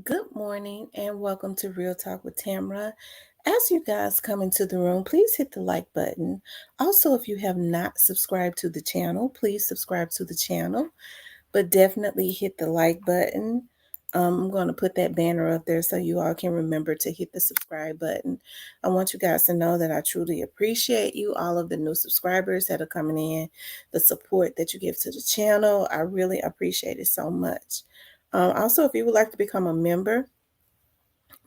Good morning and welcome to Real Talk with Tamara. As you guys come into the room, please hit the like button. Also, if you have not subscribed to the channel, please subscribe to the channel, but definitely hit the like button. I'm going to put that banner up there so you all can remember to hit the subscribe button. I want you guys to know that I truly appreciate you, all of the new subscribers that are coming in, the support that you give to the channel. I really appreciate it so much. Also, if you would like to become a member,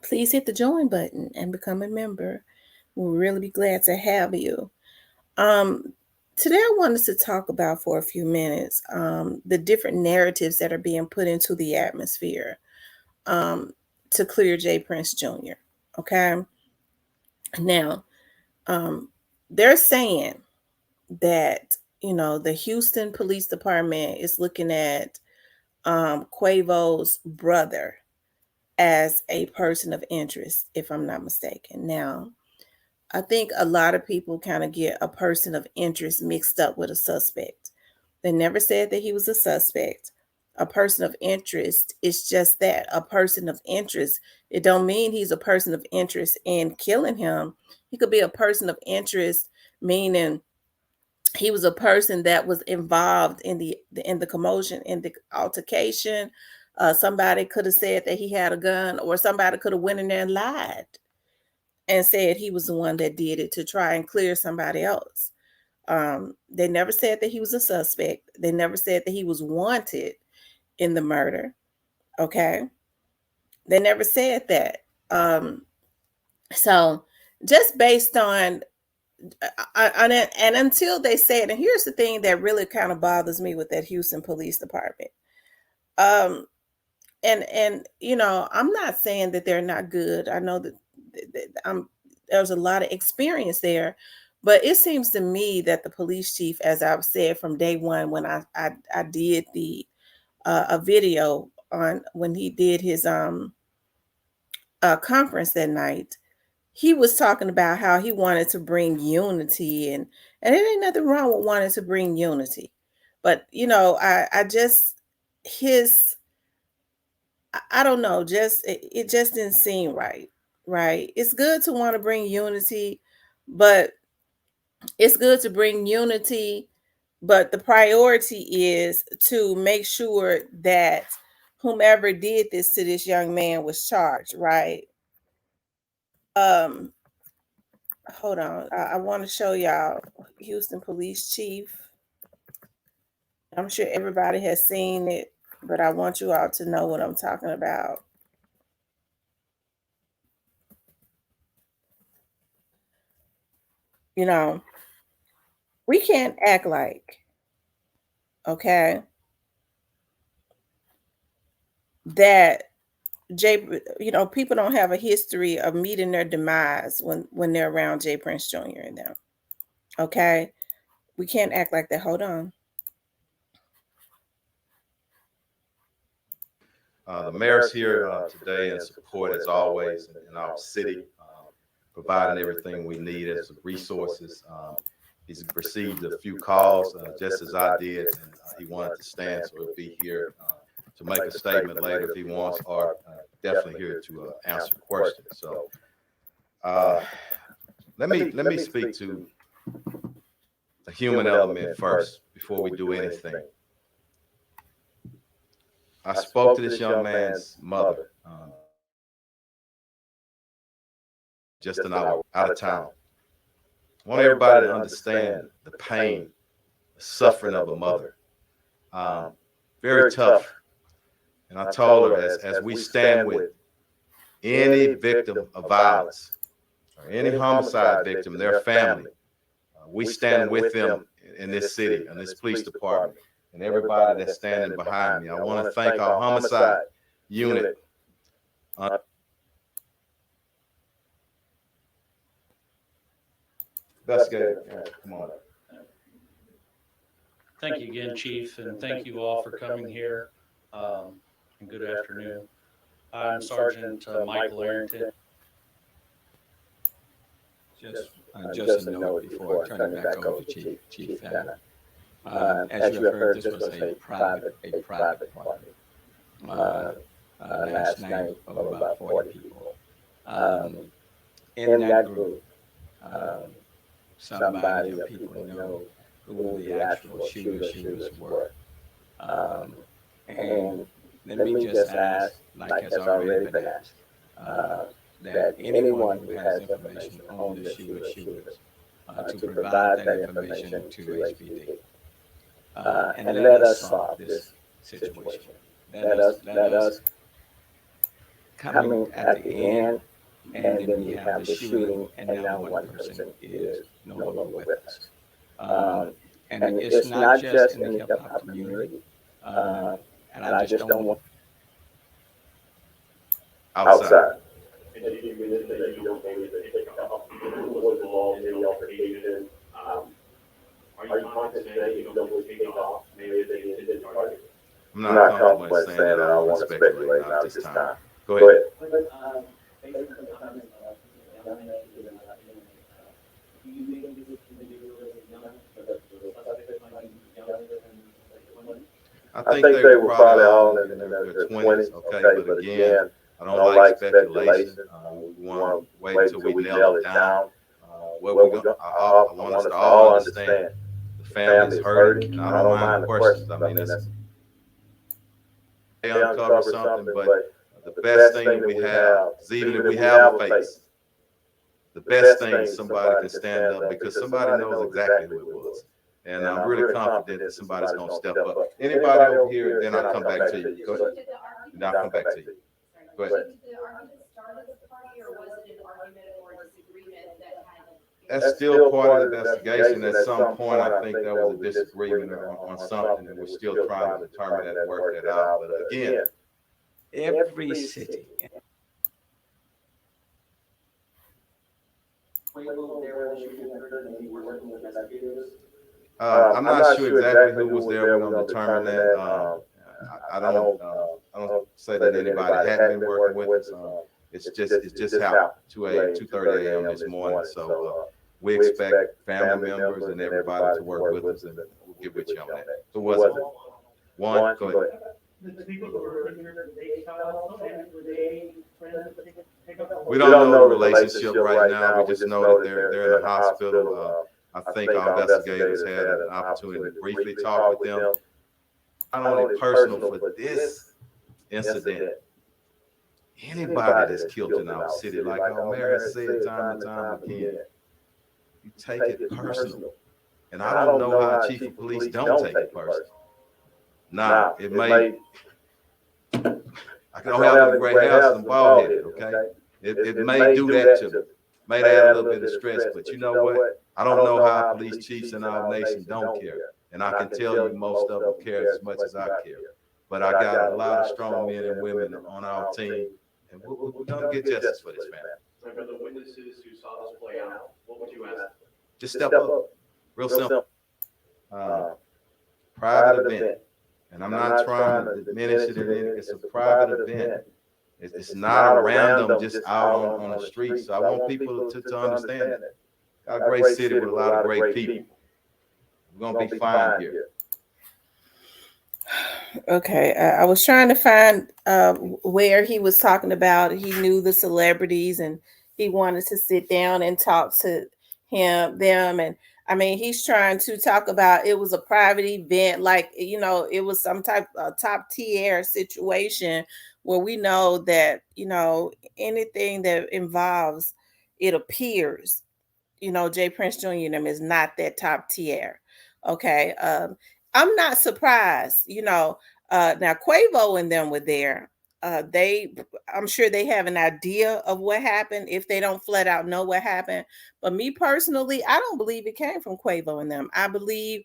please hit the join button and become a member. We'll really be glad to have you. Um, Today, I wanted to talk about for a few minutes the different narratives that are being put into the atmosphere um, to clear Jprince Jr. Okay. Now, um, they're saying that, the Houston Police Department is looking at Quavo's brother as a person of interest, if I'm not mistaken. Now, I think a lot of people kind of get a person of interest mixed up with a suspect. They never said that he was a suspect. A person of interest is just that, a person of interest. It don't mean he's a person of interest in killing him. He could be a person of interest, meaning he was a person that was involved in the commotion, in the altercation. Somebody could have said that he had a gun, or somebody could have went in there and lied and said he was the one that did it to try and clear somebody else. They never said that he was a suspect. They never said that he was wanted in the murder. Okay. They never said that. So just based on, and until they say it, and here's the thing that really kind of bothers me with that Houston Police Department. Um, and I'm not saying that they're not good. I know that there's a lot of experience there, but it seems to me that the police chief, as I've said from day one, when I did the a video on when he did his conference that night, he was talking about how he wanted to bring unity, and there ain't nothing wrong with wanting to bring unity, but I just his I don't know, just it just didn't seem right. Right. It's good to want to bring unity, but it's good to bring unity, but the priority is to make sure that whomever did this to this young man was charged, right? Um, Hold on. I want to show y'all Houston Police Chief. I'm sure everybody has seen it, but I want you all to know what I'm talking about. You know, we can't act like, okay, that people don't have a history of meeting their demise when they're around Jprince Jr. and them. Okay, we can't act like that. Hold on. The mayor's here today in support, as always, in our city, providing everything we need as resources. He's received a few calls, just as I did, and he wanted to stand, so he'll be here to make a statement later if he wants, or definitely here to answer questions. So let me speak to the human element first before we do anything. I spoke to this young man's mother just an hour out of town. I want everybody to understand the pain, the suffering of a mother. Very tough. And I told her, as we stand with any victim of violence or any homicide victim, their family, we stand with them in this city, in this police department, and everybody that's standing behind me. I want to thank our homicide unit. Investigator, come on. Thank you again, Chief, and thank you all for coming here. And good afternoon. I'm Sergeant Michael Arrington. Just a note before I turn it back over to Chief Fenner. As you have heard, this was a private party. last name of about 40 people. In that group, somebody or people know who the actual shooters were. And let me just ask, like has already been asked, that anyone who has information on the shooters to provide that information to HPD. And let us solve this situation. Let us coming at the end, and then we have the shooting, and now one person is no longer with us. And it's not just in the hip hop community, and I just don't want outside. And you mentioned that you don't believe that takeoff was involved in the altercation. Are you confident that you don't believe takeoff maybe they intended to target? I'm not comfortable in saying that. I don't want to speculate now at this time. Go ahead. Based on the comments of young man do you think this individual is young, but the suspect might be younger than like 20? I think they were probably all in their 20s, okay, but again, I don't like speculation. We want to wait until we nail it down. I want us to all understand the family's hurting, and I don't mind the questions. I mean, they uncover something, but the best thing that we have is even if we have a face, the best thing is somebody can stand up because somebody knows exactly who it was. And I'm really confident that somebody's going to step up. Anybody over here, then I'll come back to you. Go ahead. Then I'll come back to you. Go ahead. Did the argument start at the party, or was it an argument or a disagreement that had? That's still part of the investigation. At some point, I think there was a disagreement on something, and we're still trying to determine that and work that out. But again, every city. Quavo there when the shooting occurred and you were working with investigators? I'm not sure exactly who was there. We're going to determine that. I don't say that anybody hadn't been working with us. It's just happened 2:30 a.m. this morning. So we expect family members and everybody to work with us, and we'll get with you on that. So was it one? Go ahead. The people who were here, they were they friends? We don't know the relationship right now. We just know that they're in the hospital. I think our investigators had an opportunity to briefly talk with them. Not only personal for this incident, anybody that's killed in our city, like our mayor said time and time again, you take it personal. And I don't know how chief of police don't take it personal. Now, it may, I don't have any gray hairs and bald headed, okay? It may do that to me, may add a little bit of stress, but you know what? I don't know how police chiefs in our nation don't care. And I can tell you most of them care as much as I care. But I got a lot of strong men and women on our team, and we're going to get justice for this family. And for the witnesses who saw this play out, what would you ask them? Just step up. Real simple. Private event. And I'm not trying to diminish it. It's a private event. It's not a random just out on the street. So I want people to understand that. Got a great city with a lot of great people. We're going to be fine here. Okay, I was trying to find where he was talking about he knew the celebrities and he wanted to sit down and talk to them. And I mean, he's trying to talk about it was a private event, like, you know, it was some type of top tier situation where we know that, you know, anything that involves, it appears, you know, Jprince Jr. and them is not that top tier. Okay. I'm not surprised, you know. Now Quavo and them were there. I'm sure they have an idea of what happened if they don't flat out know what happened. But me personally, I don't believe it came from Quavo and them. I believe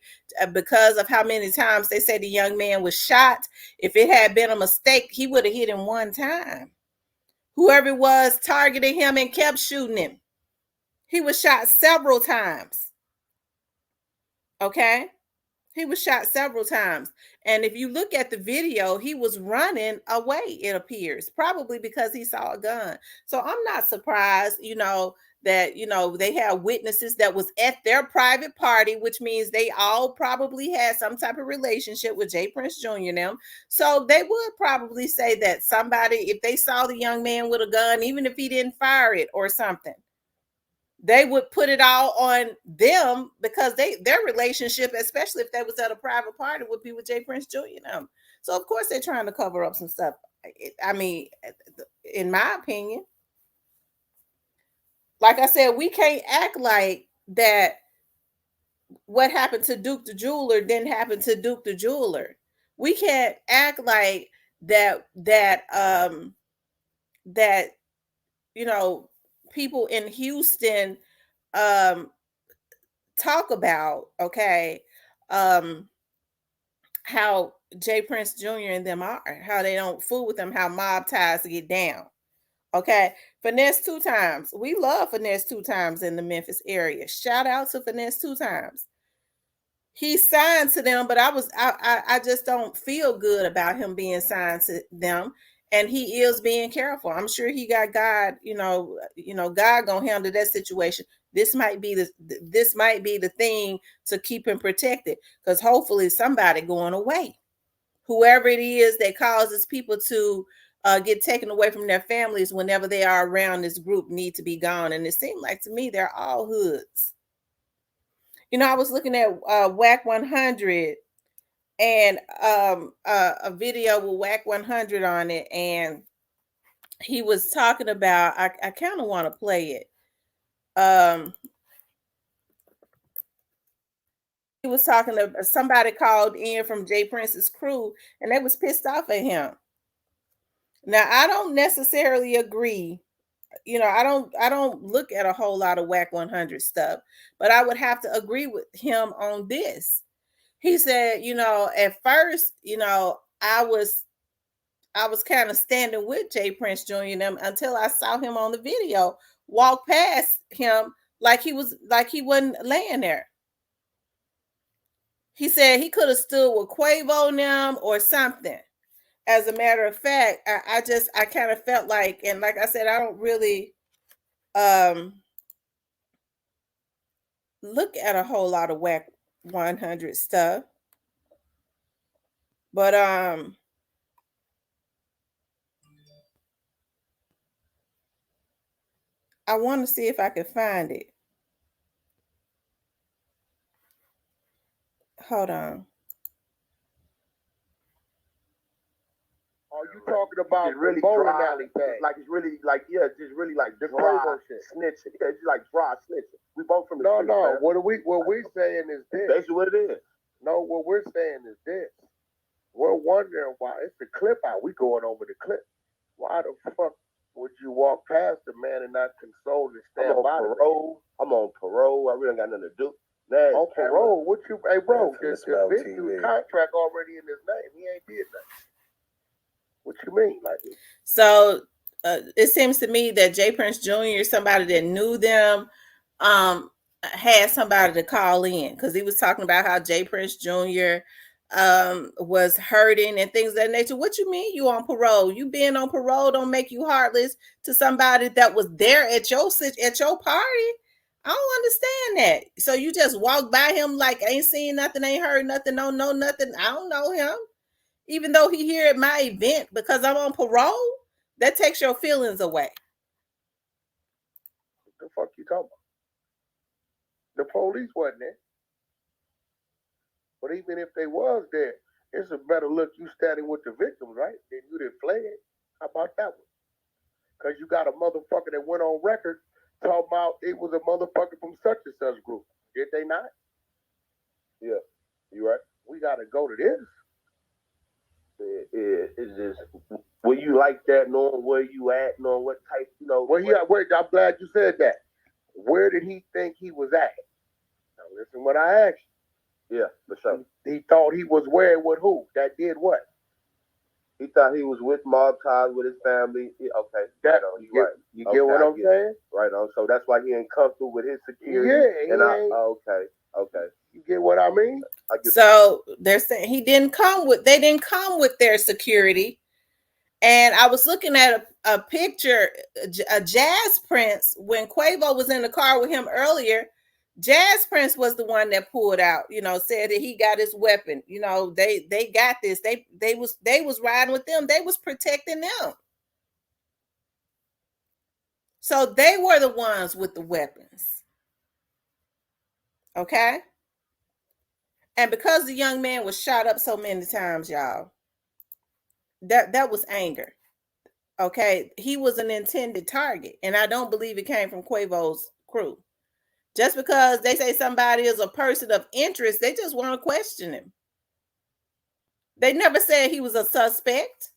because of how many times they say the young man was shot, if it had been a mistake, he would have hit him one time. Whoever it was targeted him and kept shooting him. He was shot several times. Okay? He was shot several times. And if you look at the video, he was running away, it appears, probably because he saw a gun. So I'm not surprised, you know, that, you know, they have witnesses that was at their private party, which means they all probably had some type of relationship with Jprince Jr. and them. So they would probably say that somebody, if they saw the young man with a gun, even if he didn't fire it or something, they would put it all on them because their relationship, especially if they was at a private party, would be with Jprince Jr. and them. So of course they're trying to cover up some stuff. I mean, in my opinion, like I said, we can't act like that what happened to Duke the Jeweler didn't happen to Duke the Jeweler. We can't act like that you know, people in Houston talk about, okay, how Jprince Jr. and them are, how they don't fool with them, how mob ties get down. Okay, Finesse Two Times. We love Finesse Two Times in the Memphis area. Shout out to Finesse Two Times. He signed to them, but I just don't feel good about him being signed to them. And he is being careful. I'm sure he got God, God gonna handle that situation. This might be the thing to keep him protected, because hopefully somebody going away. Whoever it is that causes people to get taken away from their families whenever they are around this group need to be gone. And it seemed like to me they're all hoods. You know, I was looking at WAC 100 and a video with WAC 100 on it, and he was talking about, I kind of want to play it. He was talking to somebody called in from Jprince's crew, and they was pissed off at him. Now, I don't necessarily agree. You know, I don't look at a whole lot of WAC 100 stuff, but I would have to agree with him on this. He said, you know, at first, you know, I was kind of standing with Jprince Jr. and them until I saw him on the video walk past him like he wasn't laying there. He said he could have stood with Quavo and them or something. As a matter of fact, I kind of felt like, and like I said, I don't really look at a whole lot of WAC 100 stuff, but I want to see if I can find it. Hold on. Are you talking about really bowling alley thing? Like it's really like, yeah, just really like the dry snitching. Yeah, it's like dry snitching. We both from the street, man. What we're saying is this. Basically what it is. No, what we're saying is this. We're wondering why it's the clip out. We going over the clip. Why the fuck would you walk past the man and not console and stand by? I'm on parole. I'm on parole. I really got nothing to do. On parole? What you? Hey, bro, this bitch contract already in his name. He ain't did nothing. What you mean? Like, so it seems to me that Jprince Jr., somebody that knew them, had somebody to call in, because he was talking about how Jprince Jr. Was hurting and things of that nature. What you mean you on parole? You being on parole don't make you heartless to somebody that was there at your party. I don't understand that. So you just walk by him like ain't seen nothing, ain't heard nothing, don't know nothing. I don't know him. Even though he here at my event because I'm on parole, that takes your feelings away. What the fuck you talking about? The police wasn't there. But even if they was there, it's a better look you standing with the victims, right? Than you didn't play it. How about that one? Because you got a motherfucker that went on record talking about it was a motherfucker from such and such group. Did they not? Yeah, you right. We got to go to this. It's just, will you like that, knowing where you at, knowing what type, you know? Well, I'm glad you said that. Where did he think he was at? Now listen what I asked you. Yeah, for sure. He thought he was where with who? That did what? He thought he was with mob ties with his family. Okay, that right. You get what I'm saying? Right on. So that's why he ain't comfortable with his security. Yeah, okay. You get what I mean? So they're saying they didn't come with their security, And I was looking at a picture, a Jprince, when Quavo was in the car with him earlier. Jprince was the one that pulled out, said that he got his weapon. They got this. They was riding with them. They was protecting them. So they were the ones with the weapons. Okay? And because the young man was shot up so many times, y'all, that was anger. Okay? He was an intended target. And I don't believe it came from Quavo's crew. Just because they say somebody is a person of interest, they just want to question him. They never said he was a suspect.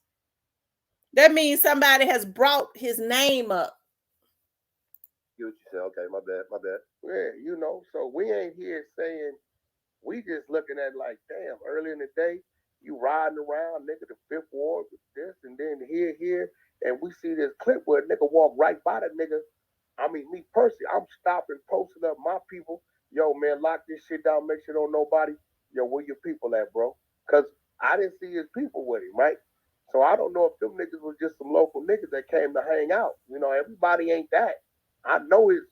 That means somebody has brought his name up. You what you said? Okay, my bad. Yeah, so we ain't here saying, we just looking at like, damn, early in the day, you riding around, nigga, the Fifth Ward with this, and then here, and we see this clip where a nigga walk right by the nigga. I mean, me personally, I'm stopping, posting up my people. Yo, man, lock this shit down, make sure don't nobody. Yo, where your people at, bro? Because I didn't see his people with him, right? So I don't know if them niggas was just some local niggas that came to hang out. Everybody ain't that. I know his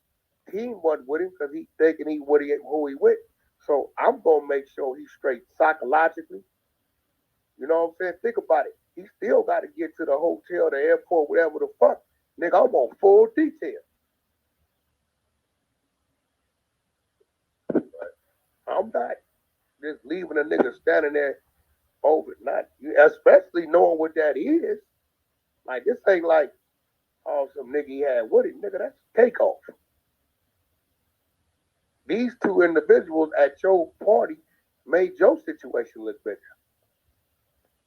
team wasn't with him because he thinking who he with. So I'm gonna make sure he's straight psychologically. You know what I'm saying? Think about it. He still got to get to the hotel, the airport, whatever the fuck. Nigga, I'm on full detail. I'm not just leaving a nigga standing there overnight, especially knowing what that is. Like, this ain't like, oh, some nigga he had with him. Nigga, that's takeoff. These two individuals at your party made your situation look better.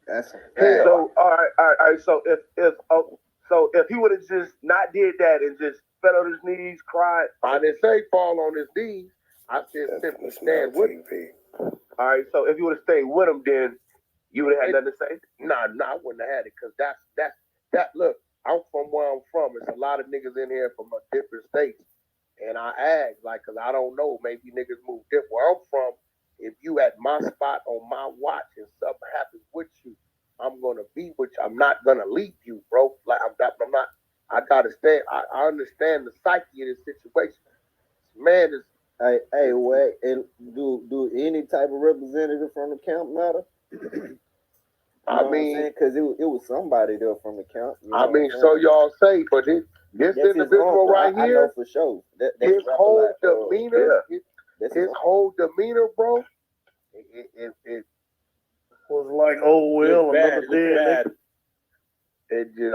That's so all right. So if he would have just not did that and just fell on his knees, cried. I didn't say fall on his knees. I said simply stand with him. All right. So if you would have stayed with him, then you would have had nothing to say. Nah, I wouldn't have had it because that. Look, I'm from where I'm from. There's a lot of niggas in here from different states, and I asked because I don't know. Maybe niggas move different. Where I'm from. If you at my spot on my watch and something happens with you, I'm gonna be with you. I'm not gonna leave you, bro. Like I'm not. I gotta stand. I understand the psyche of this situation. Man is. Hey, wait. Do any type of representative from the camp matter? I mean, because it was somebody there from the camp. So y'all say, but this individual right here, I know for sure. His whole demeanor, his whole demeanor, bro. It was like, oh well, another day.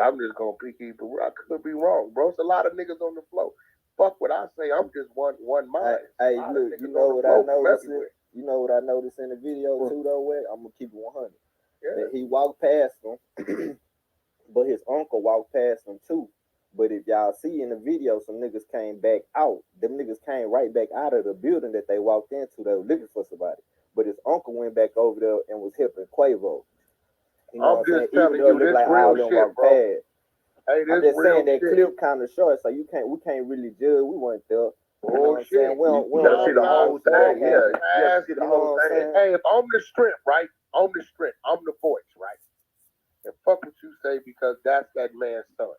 I'm just gonna keep it. I could be wrong, bro. It's a lot of niggas on the floor. Fuck what I say. I'm just one mind. Hey, look, you know what I noticed? You know what I noticed in the video too, though. Where I'm gonna keep it 100. Yeah. That he walked past him, but his uncle walked past him too. But if y'all see in the video, some niggas came back out. Them niggas came right back out of the building that they walked into. They were looking for somebody. But his uncle went back over there and was helping Quavo. You know I'm just telling you, this like real shit, bro. Hey, I'm just saying that clip kind of short, so we can't really judge. We weren't there. You know what I'm saying? We don't see the whole thing. Yeah, see the whole thing. Hey, if I'm the strength, right? I'm the strength. I'm the voice, right? And fuck what you say because that's that man's son.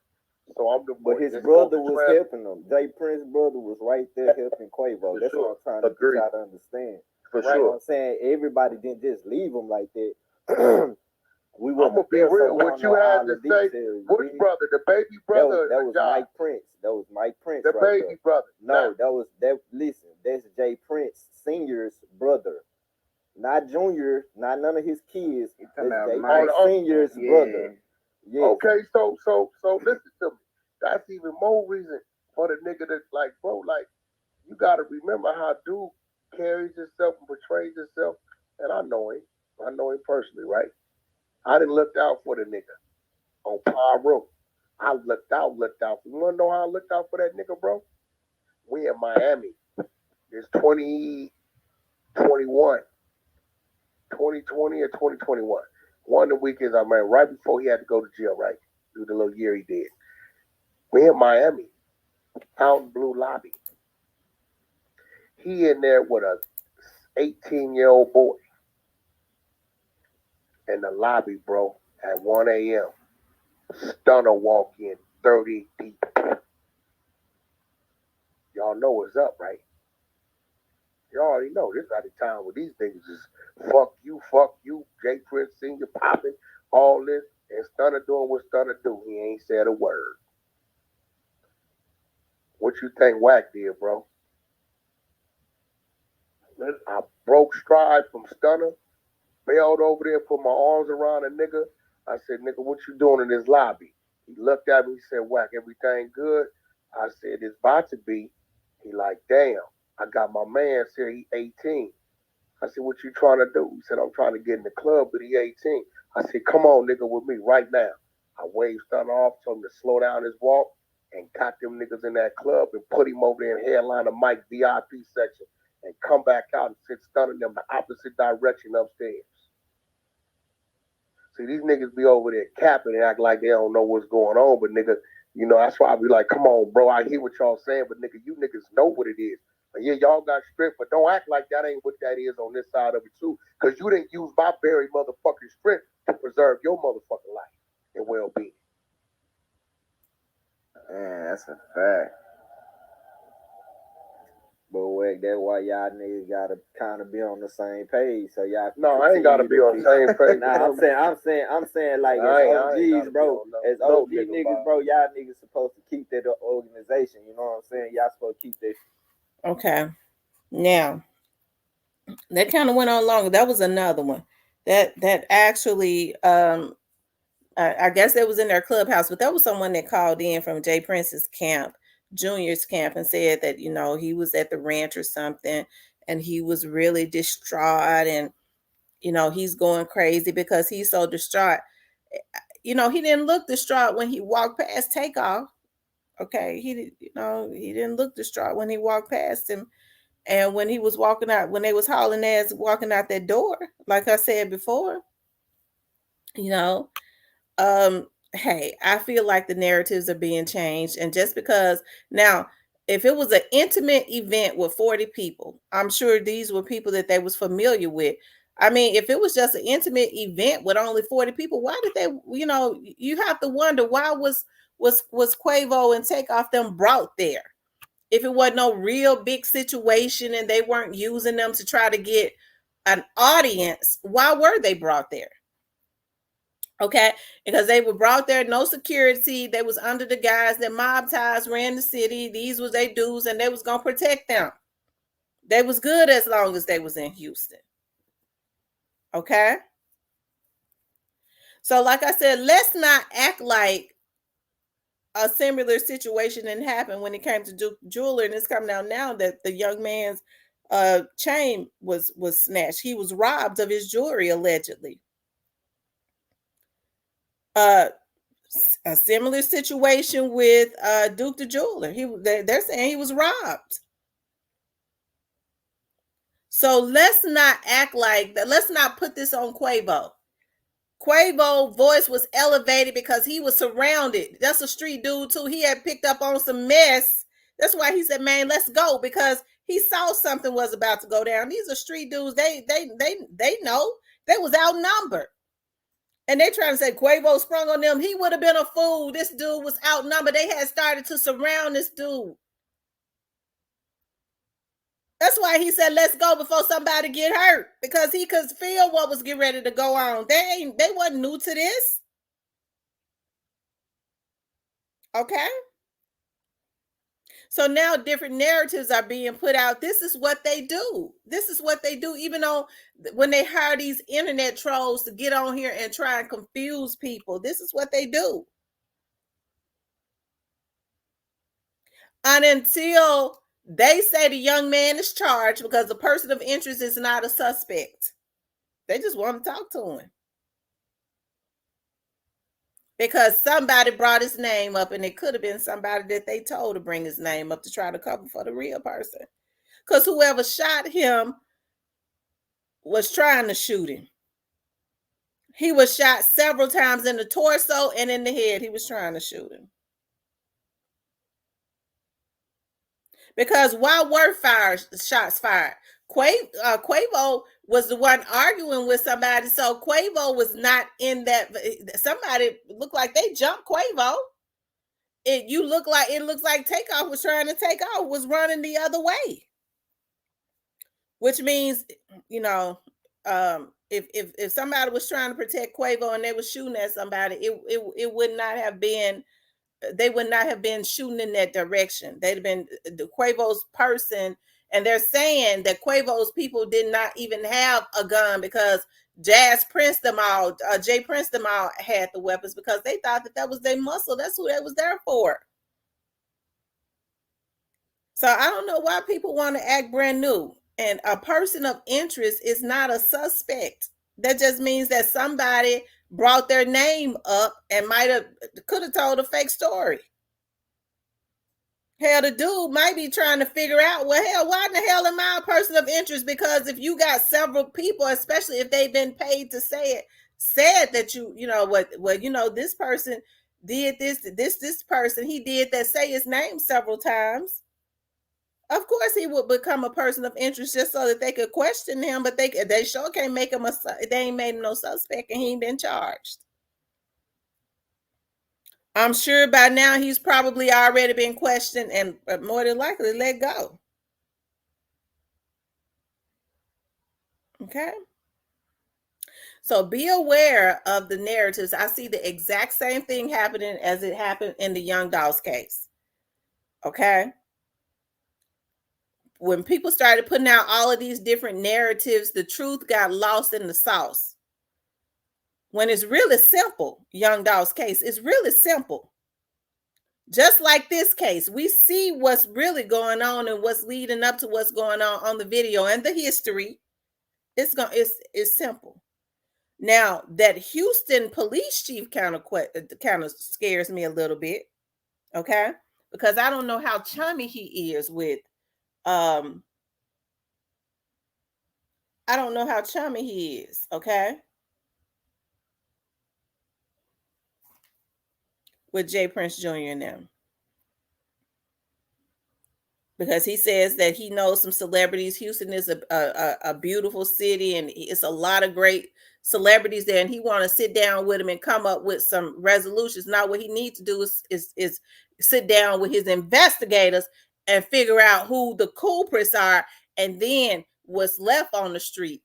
So I'm the voice. But his brother was helping him. Jprince's brother was right there helping Quavo. That's what I'm trying to try to understand. For sure. I'm saying everybody didn't just leave him like that. I'm gonna be real. What you had to say? Which brother? The baby brother? That was Mike Prince. That was Mike Prince. The baby brother. No, that. Listen, that's Jprince Senior's brother, not Junior, not none of his kids. That's Jprince Senior's brother. Yes. Okay, so listen to me. That's even more reason for the nigga that's like, bro, like you gotta remember how dude carries himself and portrays himself. And I know him personally, right? I didn't look out for the nigga on Pyro. I looked out. You wanna know how I looked out for that nigga, bro? We in Miami. It's 2020 or 2021. One of the weekends I met right before he had to go to jail, right? Do the little year he did. We in Miami, Fountain Blue Lobby. He in there with a 18-year-old boy in the lobby, bro, at 1 a.m. Stunner walk in 30 deep. Y'all know what's up, right? You already know this out of time where these niggas is fuck you, Jprince senior popping, all this, and Stunner doing what Stunner do. He ain't said a word. What you think Wack did, bro? I broke stride from Stunner, bailed over there, put my arms around a nigga. I said, nigga, what you doing in this lobby? He looked at me, he said, Wack, everything good? I said, it's about to be. He like, damn, I got my man here, he 18. I said, what you trying to do? He said, I'm trying to get in the club, but he 18. I said, come on, nigga, with me right now. I waved Stunner off, told him to slow down his walk, and got them niggas in that club and put him over there in headline of Mike VIP section and come back out and sit Stunner them the opposite direction upstairs. See, these niggas be over there capping and act like they don't know what's going on, but nigga, you know, that's why I be like, come on, bro, I hear what y'all saying, but nigga, you niggas know what it is. And yeah, y'all got strength, but don't act like that ain't what that is on this side of it too, because you didn't use my very motherfucking strength to preserve your motherfucking life and well-being. Man, that's a fact. But wait, that's why y'all niggas gotta kind of be on the same page, so y'all. No, I ain't gotta be on the same page. Nah, I'm saying, like as OGs, bro, as OG niggas, bro, y'all niggas supposed to keep that organization. You know what I'm saying? Y'all supposed to keep that. Okay, now that kind of went on longer. That was another one that actually, I guess it was in their clubhouse, but that was someone that called in from Jprince's camp, Junior's camp, and said that, you know, he was at the ranch or something and he was really distraught, and, you know, he's going crazy because he's so distraught. You know, he didn't look distraught when he walked past Takeoff. Okay, he didn't look distraught when he walked past him. And when he was walking out, when they was hauling ass walking out that door, like I said before, you know, hey, I feel like the narratives are being changed. And just because now, if it was an intimate event with 40 people, I'm sure these were people that they was familiar with. I mean, if it was just an intimate event with only 40 people, why did they, you know, you have to wonder why was Quavo and Takeoff them brought there? If it wasn't no real big situation and they weren't using them to try to get an audience, why were they brought there? Okay, because they were brought there, no security. They was under the guys that Mobties ran the city. These was their dudes, and they was gonna protect them. They was good as long as they was in Houston. Okay. So, like I said, let's not act like a similar situation didn't happen when it came to Duke Jeweler, and it's coming out now that the young man's chain was snatched. He was robbed of his jewelry allegedly. A similar situation with Duke the Jeweler. They're saying he was robbed. So let's not act like that. Let's not put this on Quavo. Quavo's voice was elevated because he was surrounded. That's a street dude too. He had picked up on some mess. That's why he said, "Man, let's go," because he saw something was about to go down. These are street dudes. They know they was outnumbered. And they trying to say Quavo sprung on them. He would have been a fool. This dude was outnumbered. They had started to surround this dude. That's why he said, let's go before somebody get hurt. Because he could feel what was getting ready to go on. They wasn't new to this. Okay? So now different narratives are being put out. This is what they do. This is what they do. Even though when they hire these internet trolls to get on here and try and confuse people, this is what they do. And until they say the young man is charged, because the person of interest is not a suspect, they just want to talk to him. Because somebody brought his name up, and it could have been somebody that they told to bring his name up to try to cover for the real person. Because whoever shot him was trying to shoot him. He was shot several times in the torso and in the head. He was trying to shoot him. Because why were shots fired? Quavo was the one arguing with somebody, so Quavo was not in that. Somebody looked like they jumped Quavo. It looks like Takeoff was trying to take off, was running the other way, which means, you know, if somebody was trying to protect Quavo and they were shooting at somebody, it would not have been. They would not have been shooting in that direction. They'd have been the Quavo's person, and they're saying that Quavo's people did not even have a gun because Jprince them all had the weapons because they thought that was their muscle. That's who they was there for. So I don't know why people want to act brand new. And a person of interest is not a suspect. That just means that somebody brought their name up and could have told a fake story. Hell, the dude might be trying to figure out, well, hell, why in the hell am I a person of interest? Because if you got several people, especially if they've been paid to say it, said that this person did this person, he did that, say his name several times. Of course, he would become a person of interest just so that they could question him, but they sure can't make him they ain't made him no suspect and he ain't been charged. I'm sure by now he's probably already been questioned and more than likely let go. Okay. So be aware of the narratives. I see the exact same thing happening as it happened in the Young Dolls case. Okay. When people started putting out all of these different narratives, the truth got lost in the sauce. When it's really simple, Young Dolls case is really simple. Just like this case, we see what's really going on and what's leading up to what's going on the video and the history. It's simple. Now, that Houston police chief kind of scares me a little bit, okay? Because I don't know how chummy he is with I don't know how chummy he is, okay? With Jprince Jr. and them. Because he says that he knows some celebrities. Houston is a beautiful city, and it's a lot of great celebrities there, and he want to sit down with him and come up with some resolutions. Now, what he needs to do is sit down with his investigators and figure out who the culprits are, and then what's left on the street.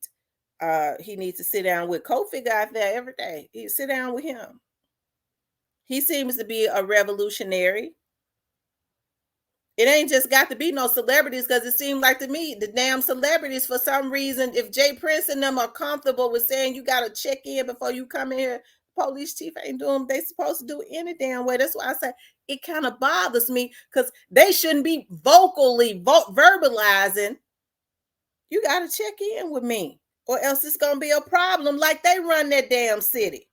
He needs to sit down with Kofi out there every day. He sit down with him. He seems to be a revolutionary. It ain't just got to be no celebrities, because it seemed like to me the damn celebrities, for some reason, if Jprince and them are comfortable with saying you got to check in before you come in here, police chief ain't doing what they supposed to do any damn way. That's why I say it kind of bothers me, because they shouldn't be verbalizing, you got to check in with me, or else it's going to be a problem, like they run that damn city.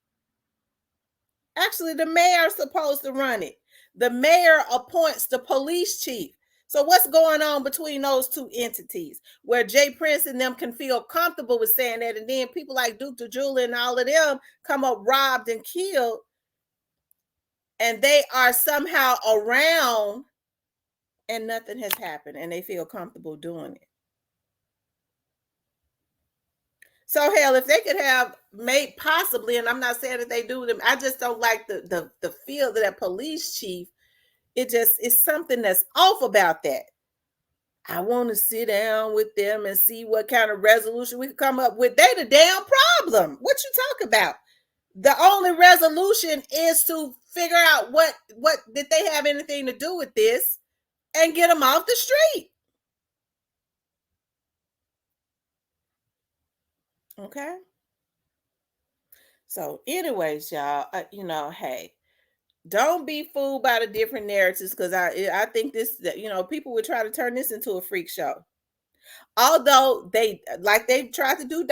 Actually, the mayor's supposed to run it. The mayor appoints the police chief. So what's going on between those two entities where Jprince and them can feel comfortable with saying that, and then people like Duke DeJulia and all of them come up robbed and killed, and they are somehow around and nothing has happened and they feel comfortable doing it? So hell, if they could have made possibly, and I'm not saying that they do them, I just don't like the feel of that police chief. It just is something that's off about that. I want to sit down with them and see what kind of resolution we can come up with. They the damn problem. What you talk about? The only resolution is to figure out what did they have anything to do with this and get them off the street. Okay. So anyways, y'all, hey, don't be fooled by the different narratives, because I think this, people would try to turn this into a freak show. Although they tried to do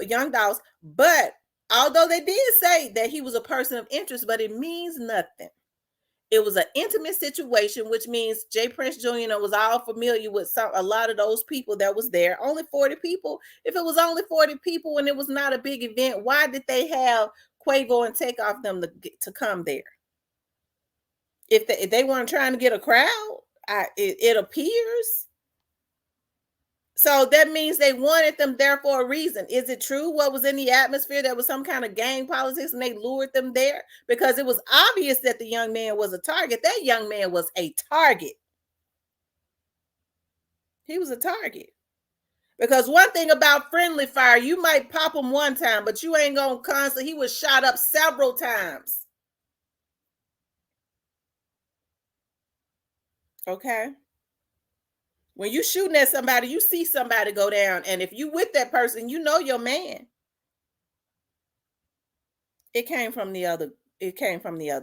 Young Dolls, but although they did say that he was a person of interest, but it means nothing. It was an intimate situation, which means Jprince Jr. was all familiar with a lot of those people that was there. Only 40 people. If it was only 40 people and it was not a big event, why did they have Quavo and Takeoff them to come there? If they weren't trying to get a crowd, it appears. So that means they wanted them there for a reason. Is it true what was in the atmosphere? There was some kind of gang politics and they lured them there? Because it was obvious that the young man was a target. That young man was a target. He was a target. Because one thing about friendly fire, you might pop him one time, but you ain't going to constantly. He was shot up several times. Okay. When you shooting at somebody, you see somebody go down. And if you with that person, you know your man. It came from the other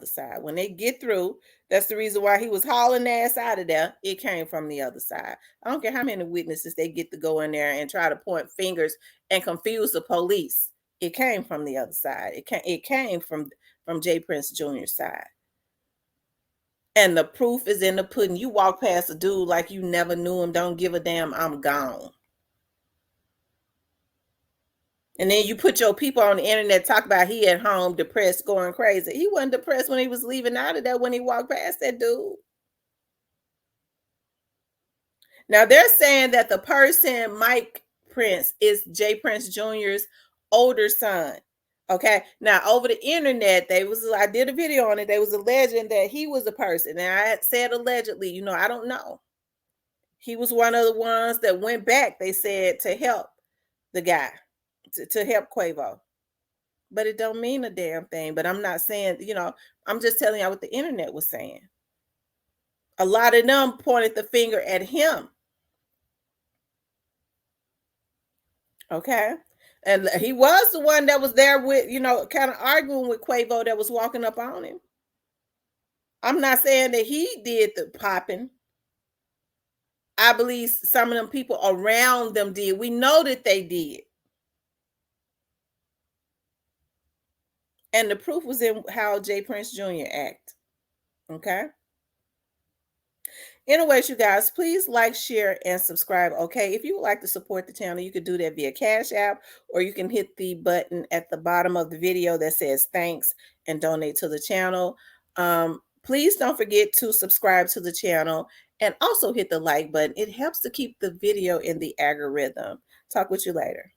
side. When they get through, that's the reason why he was hauling ass out of there. It came from the other side. I don't care how many witnesses they get to go in there and try to point fingers and confuse the police. It came from the other side. It came from Jprince Jr.'s side. And the proof is in the pudding. You walk past a dude like you never knew him, don't give a damn, I'm gone. And then you put your people on the internet talk about he at home depressed, going crazy. He wasn't depressed when he was leaving out of there when he walked past that dude. Now they're saying that the person, Mike Prince, is Jprince Jr.'s older son. Okay. Now over the internet, I did a video on it. They was alleging that he was a person. And I said allegedly, I don't know. He was one of the ones that went back, they said, to help the guy, to help Quavo. But it don't mean a damn thing. But I'm not saying, I'm just telling you what the internet was saying. A lot of them pointed the finger at him. Okay. And he was the one that was there with, kind of arguing with Quavo that was walking up on him. I'm not saying that he did the popping. I believe some of them people around them did. We know that they did. And the proof was in how Jprince Jr. acted. Okay. Anyways, you guys, please like, share, and subscribe. Okay. If you would like to support the channel, you could do that via Cash App, or you can hit the button at the bottom of the video that says thanks and donate to the channel. Please don't forget to subscribe to the channel and also hit the like button. It helps to keep the video in the algorithm. Talk with you later.